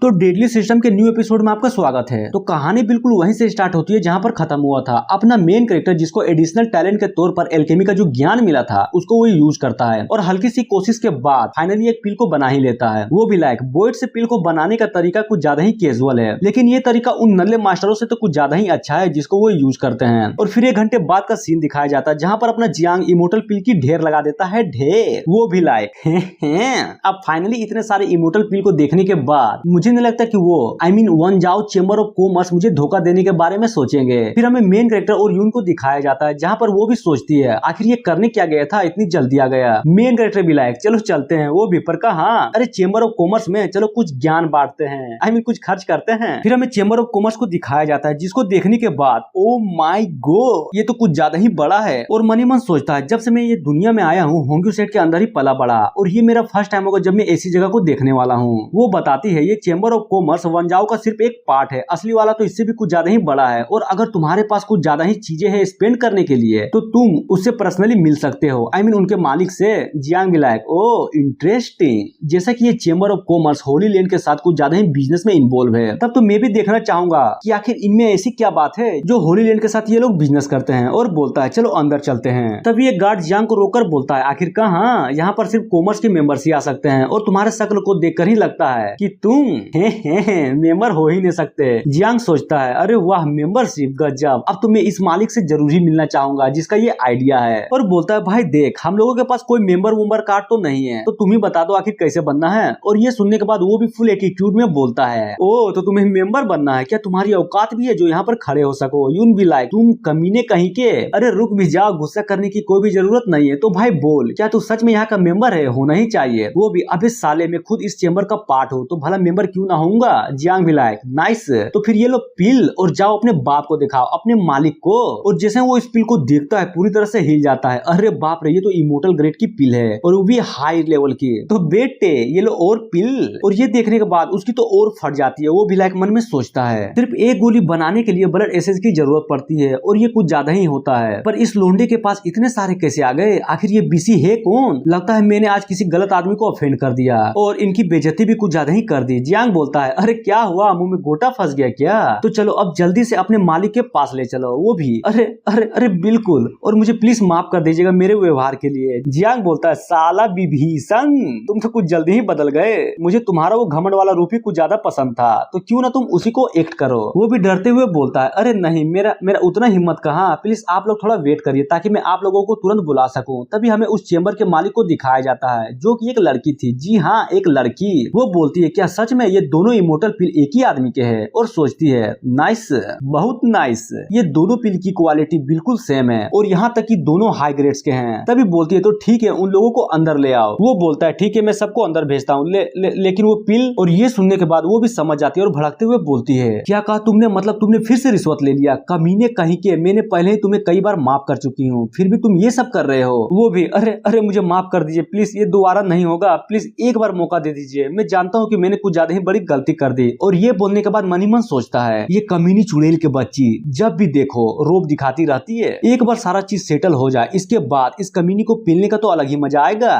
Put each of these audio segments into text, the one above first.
तो deadly system के new episode में आपका स्वागत है। तो कहानी बिल्कुल वहीं से स्टार्ट होती है जहां पर खत्म हुआ था। अपना मेन कैरेक्टर जिसको एडिशनल टैलेंट के तौर पर एल्केमी का जो ज्ञान मिला था उसको वो यूज करता है और हल्की सी कोशिश के बाद फाइनली एक पिल को बना ही लेता है। वो भी लाइक बोइड से पिल को बनाने का तरीका कुछ ज्यादा ही कैजुअल है, लेकिन ये तरीका उन नल्ले मास्टरों से तो कुछ ज्यादा ही अच्छा है जिसको वो यूज करते हैं। और फिर 1 घंटे बाद का सीन दिखाया जाता है जहाँ पर अपना जियांग इमोर्टल पिल की ढेर लगा देता है, ढेर। वो भी लाइक अब फाइनली इतने सारे इमोर्टल पिल को देखने के बाद मुझे नहीं लगता कि वो वन जाओ चेंबर ऑफ कॉमर्स मुझे धोखा देने के बारे में सोचेंगे। फिर हमें मेन कैरेक्टर और यून को दिखाया जाता है जहाँ पर वो भी सोचती है आखिर ये करने क्या गया था, इतनी जल्दी आ गया। मेन कैरेक्टर भी लाइक चलो चलते हैं, वो भी पर कहा अरे चेंबर ऑफ कॉमर्स में चलो कुछ ज्ञान बांटते हैं, कुछ खर्च करते हैं। फिर हमें चेंबर ऑफ कॉमर्स को दिखाया जाता है जिसको देखने के बाद ओ माई गॉड ये तो कुछ ज्यादा ही बड़ा है। और मनी मन सोचता है जब से मैं ये दुनिया में आया हूँ होंग्यू सेट के अंदर ही पला बड़ा और ये मेरा फर्स्ट टाइम होगा जब मैं ऐसी जगह को देखने वाला हूँ। वो बताती है ये चेंबर ऑफ कॉमर्स वनजाओ का सिर्फ एक पार्ट है, असली वाला तो इससे भी कुछ ज्यादा ही बड़ा है। और अगर तुम्हारे पास कुछ ज्यादा ही चीजें हैं स्पेंड करने के लिए तो तुम उससे पर्सनली मिल सकते हो, उनके मालिक से। जियांग लाइक ओ इंटरेस्टिंग, जैसा कि ये chamber of commerce Holi land के साथ कुछ ज्यादा ही बिजनेस में इन्वॉल्व है, तब तो मैं भी देखना चाहूंगा कि आखिर इनमें ऐसी क्या बात है जो होली लैंड के साथ ये लोग बिजनेस करते हैं। और बोलता है चलो अंदर चलते हैं। तभी ये गार्ड जियांग को रोककर बोलता है आखिर कहाँ, यहाँ पर सिर्फ कॉमर्स के मेंबर्स ही आ सकते हैं और तुम्हारे शक्ल को देखकर ही लगता है कि तुम मेंबर हो ही नहीं सकते। जियांग सोचता है अरे वाह मेंबरशिप गजब, अब तो मैं इस मालिक से जरूर ही मिलना चाहूंगा जिसका ये आइडिया है। और बोलता है भाई देख हम लोगों के पास कोई मेंबर कार्ड तो नहीं है, तो तुम ही बता दो आखिर कैसे बनना है। और ये सुनने के बाद वो भी फुल एटीट्यूड में बोलता है ओ तो तुम्हें मेंबर बनना है क्या, तुम्हारी औकात भी है जो यहाँ पर खड़े हो सको। यून भी लाइक तुम कमीने कहीं के, अरे रुक भी जाओ, गुस्सा करने की कोई भी जरूरत नहीं है। तो भाई बोल क्या तू सच में यहाँ का मेंबर है, होना ही चाहिए। वो भी अबे साले में खुद इस चेंबर का पार्ट हो तो भला मेंबर क्यों ना होऊंगा। जियांग भी लाइक नाइस, तो फिर ये लो पिल और जाओ अपने बाप को दिखाओ, अपने मालिक को। और जैसे वो इस पिल को देखता है पूरी तरह से हिल जाता है, अरे बाप रे ये तो इमोर्टल ग्रेड की पिल है और वो भी हाई लेवल की। तो बेटे ये लो और पिल। और ये देखने के बाद उसकी तो और फट जाती है। वो भी लाइक मन में सोचता है सिर्फ एक गोली बनाने के लिए ब्लड एसेंस की जरूरत पड़ती है और ये कुछ ज्यादा ही होता है, पर इस लोंडे के पास इतने सारे कैसे आ गए, आखिर ये बीसी है कौन। लगता है मैंने आज किसी गलत आदमी को ऑफेंड कर दिया और इनकी बेइज्जती भी कुछ ज्यादा ही कर दी। जियांग बोलता है अरे क्या हुआ, मुंह में गोटा फंस गया क्या, तो चलो अब जल्दी से अपने मालिक के पास ले चलो। वो भी अरे अरे अरे बिल्कुल, और मुझे प्लीज माफ कर दीजिएगा मेरे व्यवहार के लिए। जियांग बोलता है साला विभीषण तुम तो कुछ जल्दी ही बदल गए, मुझे तुम्हारा वो घमंड वाला रूप ही कुछ ज्यादा पसंद था, तो क्यों ना तुम उसी को एक्ट करो। वो भी डरते हुए बोलता है अरे नहीं मेरा उतना हिम्मत कहाँ, प्लीज आप लोग थोड़ा वेट करिए ताकि मैं आप लोगों को तुरंत बुला सकूं। तभी हमें उस चेंबर के मालिक को दिखाया जाता है जो कि एक लड़की थी। जी हाँ एक लड़की। वो बोलती है क्या सच में ये दोनों इमोर्टल पिल एक ही आदमी के हैं। और सोचती है नाइस, बहुत नाइस, ये दोनों पिल की क्वालिटी बिल्कुल सेम है और यहाँ तक कि दोनों हाई ग्रेड्स के हैं। तभी बोलती है तो ठीक है उन लोगों को अंदर ले आओ। वो बोलता है ठीक है मैं सबको अंदर भेजता हूँ, लेकिन वो पिल। और ये सुनने के बाद वो भी समझ जाती है और भड़कते हुए बोलती है क्या कहा तुमने, मतलब तुमने फिर से रिश्वत ले लिया, कमीने कहीं के, मैंने पहले ही तुम्हें कई बार माफ कर चुकी हूँ फिर भी तुम ये सब कर रहे हो। वो भी अरे अरे मुझे माफ कर दीजिए प्लीज, ये दोबारा नहीं होगा, प्लीज एक बार मौका दे दीजिए, मैं जानता हूँ कि मैंने कुछ ज्यादा ही बड़ी गलती कर दी। और ये बोलने के बाद मनी मन सोचता है ये कमीनी चुड़ैल के बच्ची जब भी देखो रोब दिखाती रहती है, एक बार सारा चीज सेटल हो जाए इसके बाद इस कमीनी को पीलने का तो अलग ही मजा आएगा।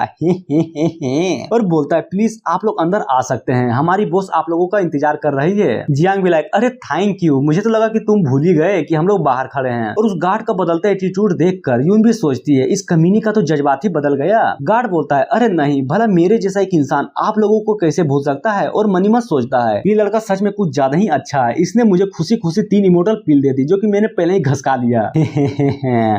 और बोलता है प्लीज आप लोग अंदर आ सकते हैं, हमारी बॉस आप लोगों का इंतजार कर रही है। जियांग भी लाइक अरे थैंक यू, मुझे तो लगा कि तुम भूल ही गए कि हम लोग बाहर खड़े हैं। और उस गार्ड का बदलता एटीट्यूड देखकर यून भी सोचती है इस कमीनी का तो जज्बात ही बदल गया। गार्ड बोलता है अरे नहीं, भला मेरे जैसा एक इंसान आप लोगों को कैसे भूल सकता है। और मनीमत सोचता है ये लड़का सच में कुछ ज्यादा ही अच्छा है, इसने मुझे खुशी खुशी 3 इमोर्टल पिल दे दी जो कि मैंने पहले ही घसका लिया।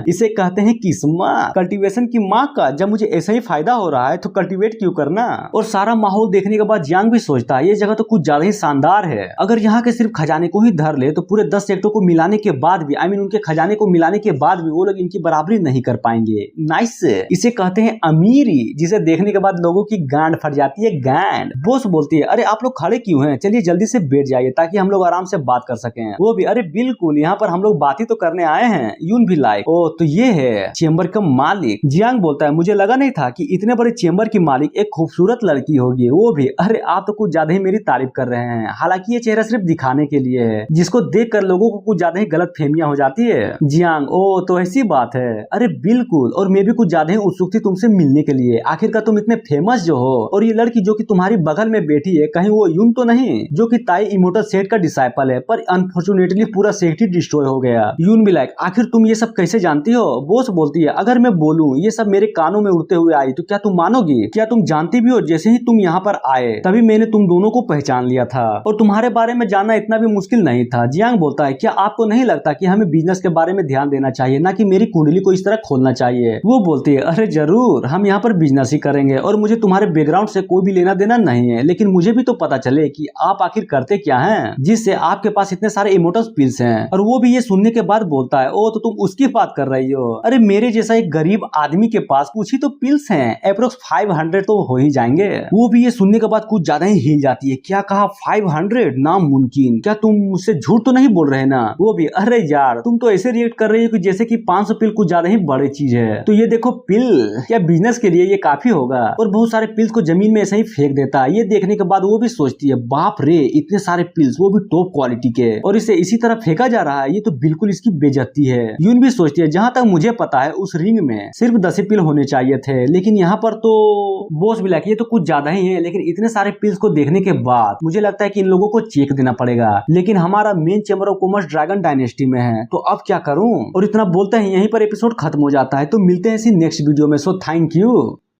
इसे कहते हैं किस्मत, कल्टीवेशन की माँ का। जब मुझे ऐसा ही फायदा हो रहा है तो कल्टीवेट क्यों करना। और सारा माहौल देखने के बाद जियांग भी सोचता है ये जगह तो कुछ ज्यादा ही शानदार है, अगर यहाँ के सिर्फ खजाने को ही धर ले तो पूरे 10 सेक्टर को मिलाने के बाद भी उनके खजाने को मिलाने के बाद भी वो लोग इनकी बराबरी नहीं कर पाएंगे। नाइस, इसे कहते हैं अमीरी, जिसे देखने के बाद लोगों की गांड फट जाती है, गांड। बॉस बोलती है अरे आप लोग खड़े क्यों हैं, चलिए जल्दी से बैठ जाइए ताकि हम लोग आराम से बात कर सकें। वो भी अरे बिल्कुल, यहाँ पर हम लोग बात ही तो करने आए हैं। यून भी लाइक ओ तो ये है चेंबर का मालिक। जियांग बोलता है मुझे लगा नहीं था कि इतने बड़े चेंबर की मालिक एक खूबसूरत लड़की होगी। वो भी अरे आप तो कुछ ज्यादा ही मेरी तारीफ कर रहे हैं, हालांकि ये चेहरा सिर्फ दिखाने के लिए है, जिसको देखकर लोगों को कुछ ज्यादा ही गलत फहमियां हो जाती है। जियांग ओ तो ऐसी बात है, अरे बिल्कुल, और मैं भी कुछ ज्यादा ही उत्सुक थी तुमसे मिलने के लिए, आखिरकार तुम इतने फेमस जो हो, और ये लड़की जो कि तुम्हारी बगल में बैठी है कहीं वो यून तो नहीं जो कि ताई इमोर्टल सेट का डिसाइपल है, पर अनफॉर्चुनेटली पूरा सेट ही डिस्ट्रॉय हो गया। यून भी लाइक आखिर तुम ये सब कैसे जानती हो? बॉस बोलती है अगर मैं बोलूं ये सब मेरे कानों में उड़ते हुए आई तो क्या तुम मानोगी? क्या तुम जानती भी हो जैसे ही तुम यहाँ पर आए तभी मैंने तुम दोनों को पहचान लिया था और तुम्हारे बारे में जानना इतना भी मुश्किल नहीं था। जियांग बोलता है क्या आपको नहीं लगता कि हमें बिजनेस के बारे में ध्यान देना चाहिए, ना कि मेरी कुंडली को इस तरह खोलना चाहिए? वो बोलती है अरे जरूर, हम यहाँ पर बिजनेस ही करेंगे और मुझे तुम्हारे बैकग्राउंड से कोई भी लेना देना नहीं है, लेकिन मुझे भी तो पता चले कि आप आखिर करते क्या हैं जिससे आपके पास इतने सारे इमोर्टल पिल्स हैं। और वो भी ये सुनने के बाद बोलता है ओ तो तुम उसकी बात कर रही हो? अरे मेरे जैसा एक गरीब आदमी के पास कुछ ही तो पिल्स हैं, अप्रोक्स 500 तो हो ही जाएंगे। वो भी ये सुनने के बाद कुछ ज्यादा ही हिल जाती है। क्या कहा 500? नामुमकिन, क्या तुम मुझसे झूठ तो नहीं बोल रहे ना? वो भी अरे यार तुम तो ऐसे रिएक्ट कर रही हो कि जैसे कि 500 पिल कुछ ज्यादा ही बड़ी चीज है। तो ये देखो पिल क्या बिजनेस के लिए ये काफी होगा? और बहुत सारे पिल्स को जमीन में ऐसे ही फेंक देता है। ये देखने के बाद वो भी सोचती है बाप रे इतने सारे पिल्स, वो भी टॉप क्वालिटी के, और इसे इसी तरह फेंका जा रहा है, ये तो बिल्कुल इसकी बेइज्जती है। यून भी सोचती है जहां तक मुझे पता है उस रिंग में सिर्फ 10 पिल होने चाहिए थे, लेकिन यहाँ पर तो बॉस भी लाइक ये तो कुछ ज्यादा ही है। लेकिन इतने सारे पिल्स को देखने के बाद मुझे लगता है कि इन लोगों को चेक देना पड़ेगा, लेकिन हमारा main chamber of commerce dragon dynasty में है, तो अब क्या करूं? और इतना बोलते हैं यहीं पर एपिसोड खत्म हो जाता है। तो मिलते हैं इसी नेक्स्ट वीडियो में। So thank you.